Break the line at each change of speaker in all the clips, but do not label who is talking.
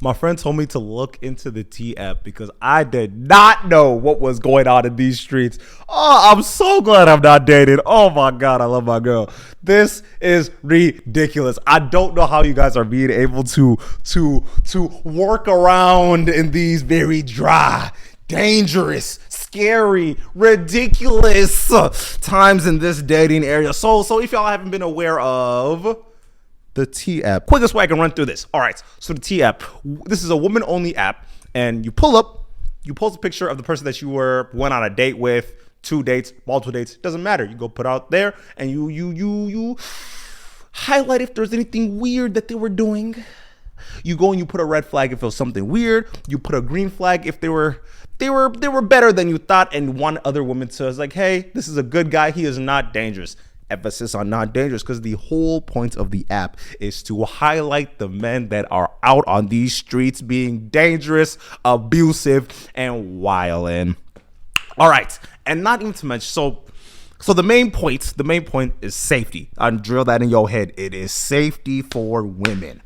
My friend told me to look into the T app because I did not know what was going on in these streets. Oh, I'm so glad I'm not dating. Oh my God, I love my girl. This is ridiculous. I don't know how you guys are being able to work around in these very dry, dangerous, scary, ridiculous times in this dating area. So if y'all haven't been aware of the T app, quickest way I can run through this. All right, so the T app, this is a woman only app, and you pull up, you post a picture of the person that you went on a date with, 2 dates, multiple dates, doesn't matter. You go put out there and you highlight if there's anything weird that they were doing. You go and you put a red flag if it was something weird. You put a green flag if they were better than you thought, and one other woman says like, hey, this is a good guy, he is not dangerous. Emphasis on not dangerous, because the whole point of the app is to highlight the men that are out on these streets being dangerous, abusive, and wildin'. All right, and not even to mention, so the main point is safety. I'll drill that in your head. It is safety for women.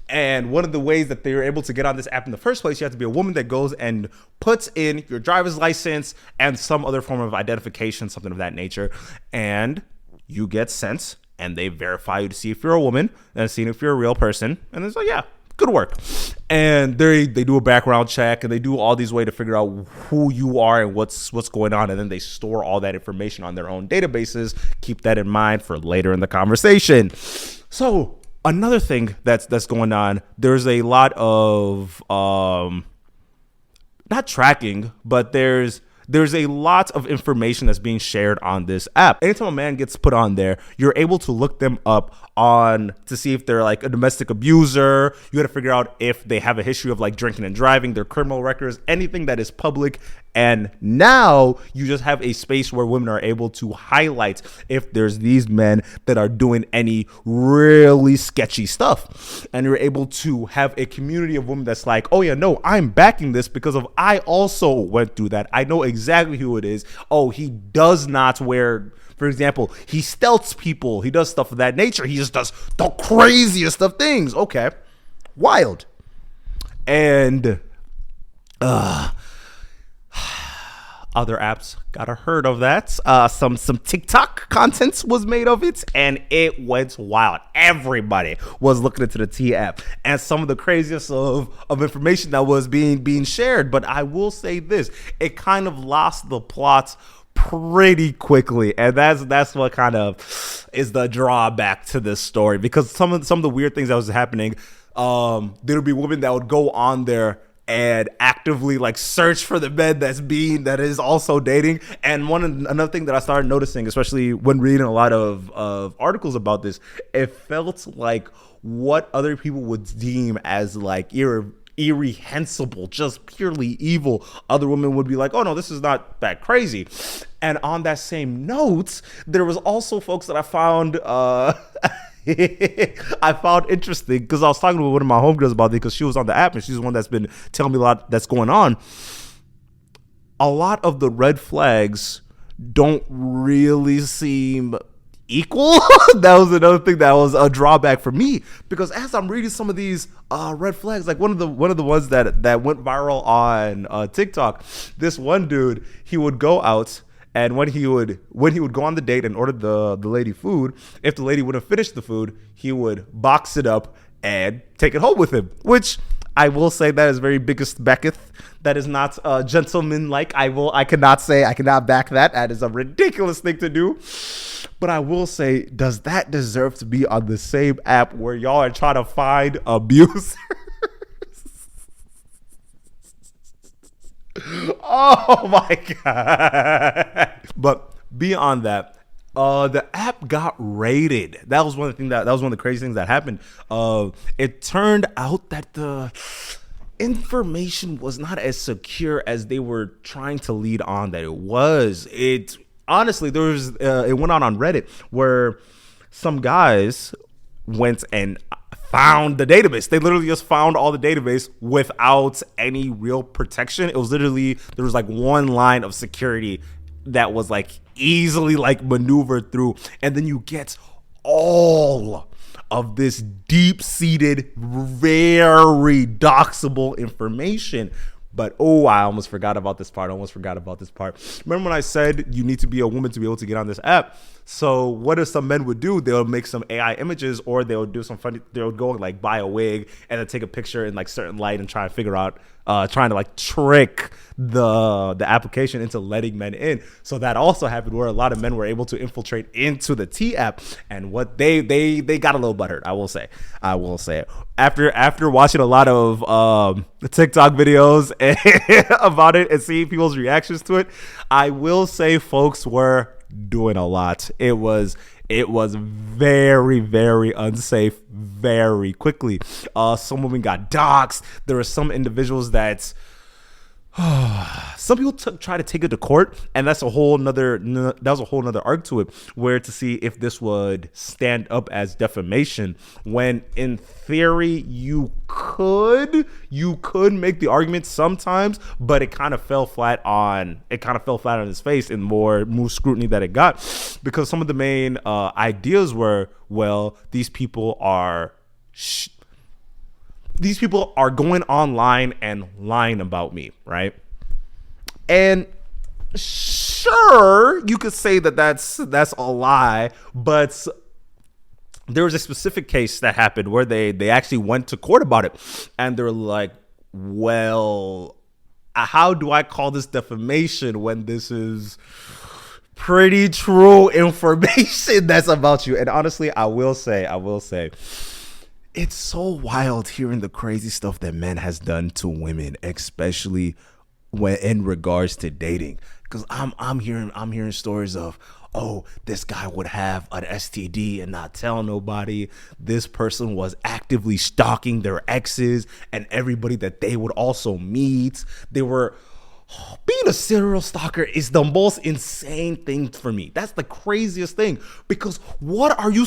And one of the ways that they're able to get on this app in the first place, you have to be a woman that goes and puts in your driver's license and some other form of identification, something of that nature. And you get sent, and they verify you to see if you're a woman and see if you're a real person. And it's like, yeah, good work. And they do a background check, and they do all these ways to figure out who you are and what's going on. And then they store all that information on their own databases. Keep that in mind for later in the conversation. So another thing that's going on, there's a lot of not tracking, but there's a lot of information that's being shared on this app. Anytime a man gets put on there, you're able to look them up to see if they're like a domestic abuser. You got to figure out if they have a history of like drinking and driving, their criminal records, anything that is public. And now you just have a space where women are able to highlight if there's these men that are doing any really sketchy stuff. And you're able to have a community of women that's like, oh yeah, no, I'm backing this because of I also went through that. I know exactly who it is. Oh, he does not wear, for example, he stealths people. He does stuff of that nature. He just does the craziest of things. Okay. Wild. And other apps gotta heard of that. Some TikTok content was made of it, and it went wild. Everybody was looking into the T app and some of the craziest of information that was being shared. But I will say this, it kind of lost the plot pretty quickly, and that's what kind of is the drawback to this story, because some of the weird things that was happening, there would be women that would go on there and actively like search for the men that is also dating. And another thing that I started noticing, especially when reading a lot of articles about this, it felt like what other people would deem as like irreprehensible, just purely evil, other women would be like, oh no, this is not that crazy. And on that same note, there was also folks that I found I found interesting, because I was talking to one of my homegirls about it, because she was on the app and she's the one that's been telling me a lot that's going on. A lot of the red flags don't really seem equal. That was another thing that was a drawback for me, because as I'm reading some of these red flags, like one of the ones that went viral on TikTok, this one dude, he would go out, and when he would go on the date and order the lady food, if the lady wouldn't finish the food, he would box it up and take it home with him, which I will say that is very biggest Becketh. That is not gentleman-like. I cannot back that. That is a ridiculous thing to do. But I will say, does that deserve to be on the same app where y'all are trying to find abusers? Oh my God. But beyond that, the app got raided. That was one of the crazy things that happened. It turned out that the information was not as secure as they were trying to lead on that it was. It honestly, it went on Reddit where some guys went and found the database. They literally just found all the database without any real protection. It was literally, there was like one line of security that was like easily like maneuvered through, and then you get all of this deep-seated, very doxable information. But I almost forgot about this part. Remember when I said you need to be a woman to be able to get on this app? So what if some men would do? They'll make some AI images, or they'll do some funny. They'll go and like buy a wig and then take a picture in like certain light and try and figure out, trying to like trick the application into letting men in. So that also happened where a lot of men were able to infiltrate into the T app, and what they got a little butthurt. I will say it. After watching a lot of TikTok videos about it and seeing people's reactions to it, I will say folks were doing a lot. It was very, very unsafe very quickly. Some women got doxxed. There were some individuals that some people try to take it to court, and that's a whole nother arc to it, where to see if this would stand up as defamation, when in theory you could make the argument sometimes, but it kind of fell flat on his face in more scrutiny that it got, because some of the main ideas were, well, these people are going online and lying about me, right? And sure, you could say that that's a lie, but there was a specific case that happened where they actually went to court about it, and they're like, well, how do I call this defamation when this is pretty true information that's about you? And honestly, I will say, it's so wild hearing the crazy stuff that men has done to women, especially when in regards to dating. Because I'm hearing stories of, oh, this guy would have an STD and not tell nobody. This person was actively stalking their exes and everybody that they would also meet. Being a serial stalker is the most insane thing for me. That's the craziest thing, because what are you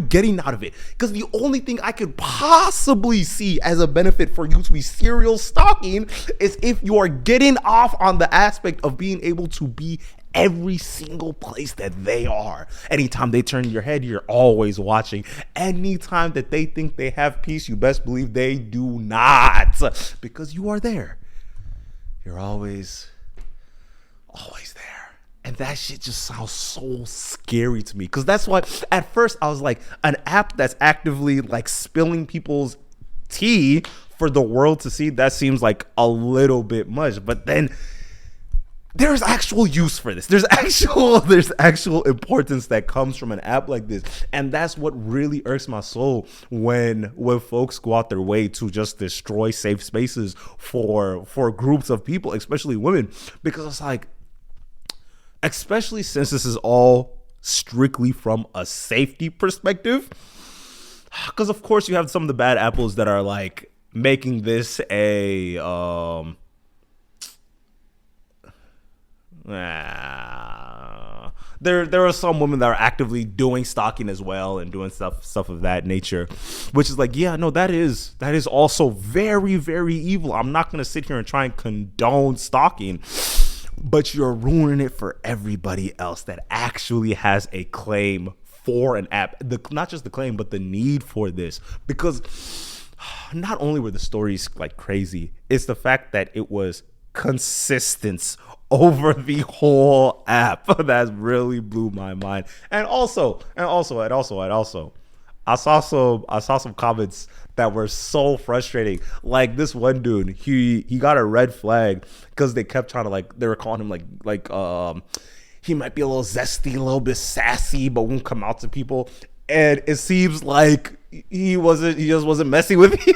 getting out of it? Because the only thing I could possibly see as a benefit for you to be serial stalking is if you are getting off on the aspect of being able to be every single place that they are. Anytime they turn your head, you're always watching. Anytime that they think they have peace, you best believe they do not, because you are there. You're always there. And that shit just sounds so scary to me. Because that's why at first I was like, an app that's actively like spilling people's tea for the world to see, that seems like a little bit much. But then there's actual use for this. There's actual importance that comes from an app like this. And that's what really irks my soul when folks go out their way to just destroy safe spaces for groups of people, especially women. Because it's like, especially since this is all strictly from a safety perspective, because of course you have some of the bad apples that are like making this a there are some women that are actively doing stalking as well and doing stuff of that nature, which is like, yeah, no, that is also very, very evil. I'm not going to sit here and try and condone stalking, but you're ruining it for everybody else that actually has a claim for an app. Not just the claim, but the need for this. Because not only were the stories like crazy, it's the fact that it was consistent over the whole app that really blew my mind. And also, I saw some comments that were so frustrating. Like this one dude, he got a red flag because they kept trying to they were calling him like he might be a little zesty, a little bit sassy, but won't come out to people. And it seems like he just wasn't messing with you.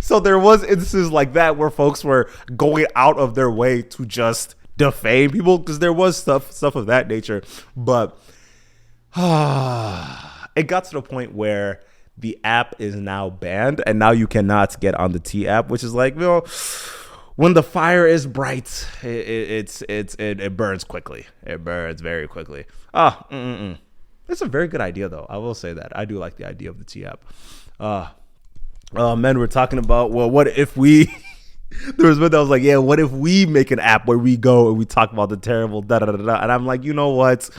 So there was instances like that where folks were going out of their way to just defame people, because there was stuff of that nature. But it got to the point where the app is now banned, and now you cannot get on the T app, which is like, when the fire is bright, it burns quickly. It burns very quickly. It's a very good idea, though. I will say that. I do like the idea of the T app. Men were talking about, well, what if we there was one that was like, yeah, what if we make an app where we go and we talk about the terrible da da da da, and I'm like, you know what,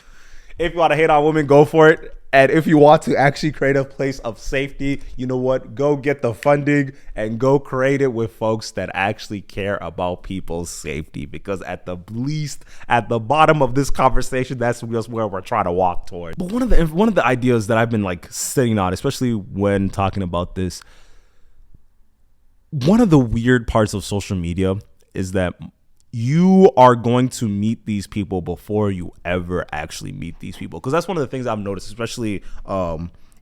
If you want to hate on women, go for it. And if you want to actually create a place of safety, you know what? Go get the funding and go create it with folks that actually care about people's safety. Because at the least, at the bottom of this conversation, that's just where we're trying to walk toward. But one of the ideas that I've been like sitting on, especially when talking about this, one of the weird parts of social media is that you are going to meet these people before you ever actually meet these people. Because that's one of the things I've noticed, especially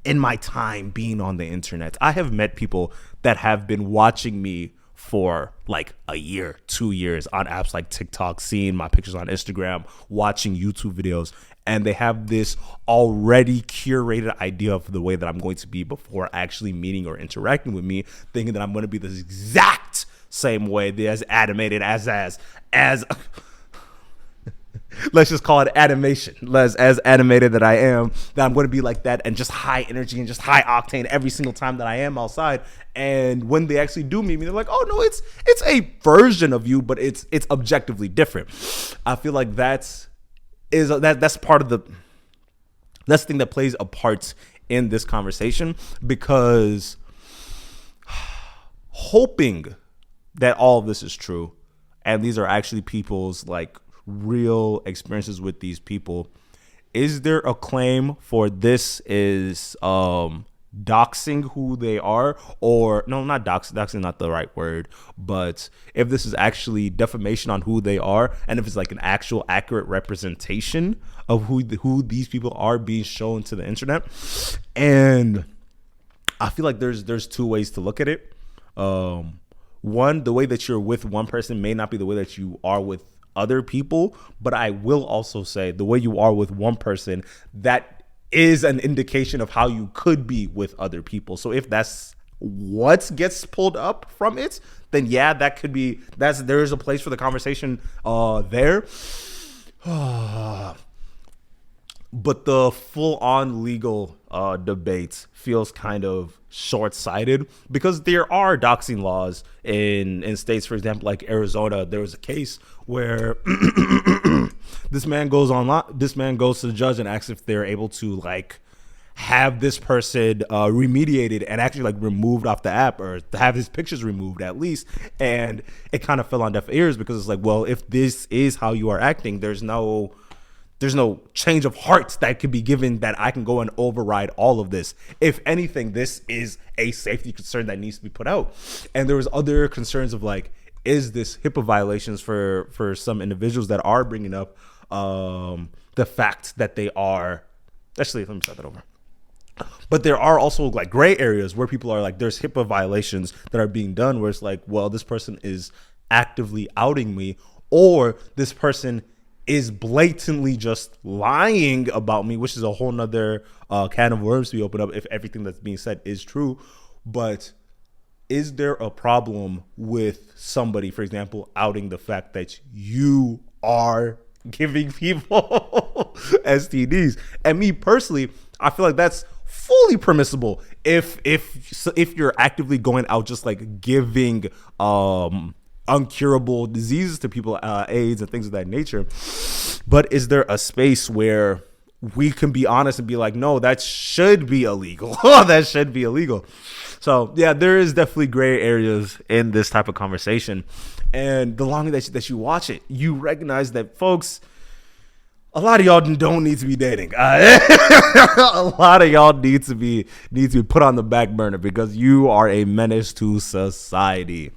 in my time being on the internet. I have met people that have been watching me for like a year, 2 years on apps like TikTok, seeing my pictures on Instagram, watching YouTube videos, and they have this already curated idea of the way that I'm going to be before actually meeting or interacting with me, thinking that I'm going to be this exact same way, as animated as let's just call it animation, as animated that I am, that I'm going to be like that and just high energy and just high octane every single time that I am outside. And when they actually do meet me, they're like, oh no, it's a version of you, but it's objectively different. I feel like that's part of that's the thing that plays a part in this conversation, because hoping that all of this is true and these are actually people's like real experiences with these people, is there a claim for this is doxing who they are? Or no, not doxing, not the right word, but if this is actually defamation on who they are, and if it's like an actual accurate representation of who these people are being shown to the internet. And I feel like there's two ways to look at it. One, the way that you're with one person may not be the way that you are with other people, but I will also say the way you are with one person, that is an indication of how you could be with other people. So if that's what gets pulled up from it, then yeah, that could be, there is a place for the conversation there. But the full-on legal debate feels kind of short-sighted, because there are doxing laws in states, for example, like Arizona. There was a case where this man goes to the judge and asks if they're able to like have this person remediated and actually like removed off the app, or to have his pictures removed at least. And it kind of fell on deaf ears, because it's like, well, if this is how you are acting, there's no change of heart that could be given that I can go and override all of this. If anything, this is a safety concern that needs to be put out. And there was other concerns of like, is this HIPAA violations for some individuals that are bringing up the fact that they are, actually, let me start that over. But there are also like gray areas where people are like, there's HIPAA violations that are being done where it's like, well, this person is actively outing me, or this person is blatantly just lying about me, which is a whole nother can of worms to be opened up if everything that's being said is true. But is there a problem with somebody, for example, outing the fact that you are giving people STDs? And me personally, I feel like that's fully permissible if you're actively going out just like giving uncurable diseases to people, AIDS and things of that nature. But is there a space where we can be honest and be like, no, that should be illegal. That should be illegal. So yeah, there is definitely gray areas in this type of conversation. And the longer that you watch it, you recognize that, folks, a lot of y'all don't need to be dating. A lot of y'all need to be put on the back burner, because you are a menace to society.